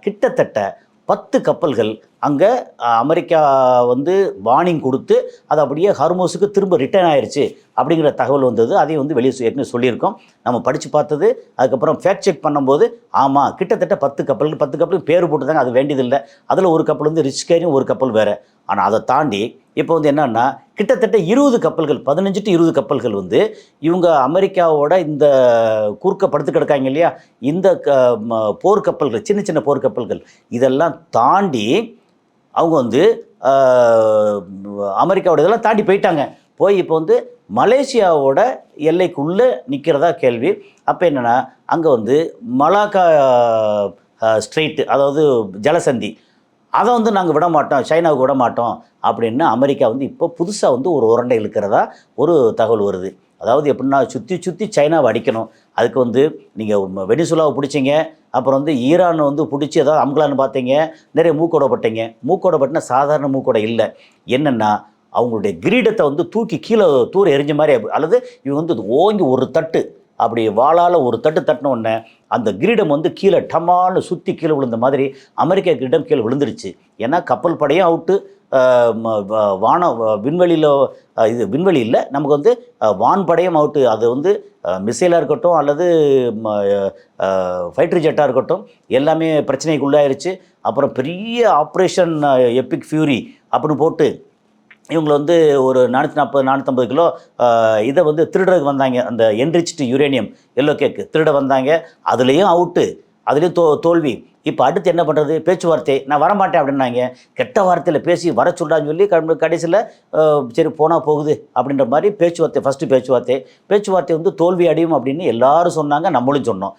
கிட்டத்தட்ட 10 கப்பல்கள் அங்கே அமெரிக்கா வந்து வார்னிங் கொடுத்து அது அப்படியே ஹர்மோஸுக்கு திரும்ப ரிட்டர்ன் ஆயிடுச்சு அப்படிங்கிற தகவல் வந்தது. அதையும் வந்து வெளியே ஏற்கனவே சொல்லியிருக்கோம், நம்ம படித்து பார்த்தது. அதுக்கப்புறம் ஃபேக்ட் செக் பண்ணும்போது ஆமாம், கிட்டத்தட்ட 10 கப்பலுக்கு பேர் போட்டுதாங்க, அது வேண்டியதில்லை. அதில் ஒரு கப்பல் வந்து ரிச் கேரியும் ஒரு கப்பல் வேறு. ஆனால் அதை தாண்டி இப்போ வந்து என்னன்னா கிட்டத்தட்ட 20 கப்பல்கள், 15 to 20 கப்பல்கள் வந்து இவங்க அமெரிக்காவோட இந்த குறுக்க படுத்து கிடக்காங்க இல்லையா, இந்த போர்க்கப்பல்கள், சின்ன சின்ன போர்க்கப்பல்கள், இதெல்லாம் தாண்டி அவங்க வந்து அமெரிக்காவோட இதெல்லாம் தாண்டி போயிட்டாங்க. போய் இப்போ வந்து மலேசியாவோட எல்லைக்குள்ளே நிற்கிறதா கேள்வி. அப்போ என்னென்னா அங்கே வந்து மலாக்கா ஸ்ட்ரெயிட்டு, அதாவது ஜலசந்தி, அதை வந்து நாங்கள் விட மாட்டோம், சைனாவுக்கு விட மாட்டோம் அப்படின்னு அமெரிக்கா வந்து இப்போ புதுசாக வந்து ஒரு உரண்டை இழுக்கிறதா ஒரு தகவல் வருது. அதாவது எப்படின்னா சுற்றி சைனாவை அடிக்கணும். அதுக்கு வந்து நீங்கள் வெனிசுலாவை பிடிச்சிங்க, அப்புறம் வந்து ஈரான் வந்து பிடிச்சி ஏதாவது அமுக்கலான்னு பார்த்தீங்க, நிறைய மூக்கோடப்பட்டீங்க. மூக்கோடப்பட்டினா சாதாரண மூக்கோட இல்லை, என்னென்னா அவங்களுடைய கிரீடத்தை வந்து தூக்கி கீழே தூர எரிஞ்ச மாதிரி, அல்லது இவங்க வந்து ஓங்கி ஒரு தட்டு, அப்படி வாளால் ஒரு தட்டு தட்டின உடனே அந்த கிரீடம் வந்து கீழே டமால்னு சுற்றி கீழே விழுந்த மாதிரி அமெரிக்கா கிரீடம் கீழே விழுந்துருச்சு. ஏன்னா கப்பல் படையும் அவுட்டு, விண்வெளியில், இது விண்வெளி இல்லை, நமக்கு வந்து வான்படையும் அவுட்டு. அது வந்து மிசைலாக இருக்கட்டும் அல்லது ஃபைட்டர் ஜெட்டாக இருக்கட்டும், எல்லாமே பிரச்சனைக்கு உள்ளாயிருச்சு. அப்புறம் பெரிய ஆப்ரேஷன் எப்பிக் ஃபியூரி அப்படின்னு போட்டு இவங்களை வந்து ஒரு 440-450 கிலோ இதை வந்து திருடுறதுக்கு வந்தாங்க. அந்த என்ரிச்டு யுரேனியம் எல்லோ கேக்கு திருட வந்தாங்க, அதுலேயும் அவுட்டு, அதுலேயும் தோல்வி. இப்போ அடுத்து என்ன பண்ணுறது? பேச்சுவார்த்தை. நான் வரமாட்டேன் அப்படின்னாங்க. கெட்ட வார்த்தையில் பேசி வர சொல்கிறான்னு சொல்லி கடைசியில் சரி போனால் போகுது அப்படின்ற மாதிரி பேச்சுவார்த்தை, ஃபஸ்ட்டு பேச்சுவார்த்தை வந்து தோல்வி அடையும் அப்படின்னு எல்லாரும் சொன்னாங்க, நம்மளும் சொன்னோம்.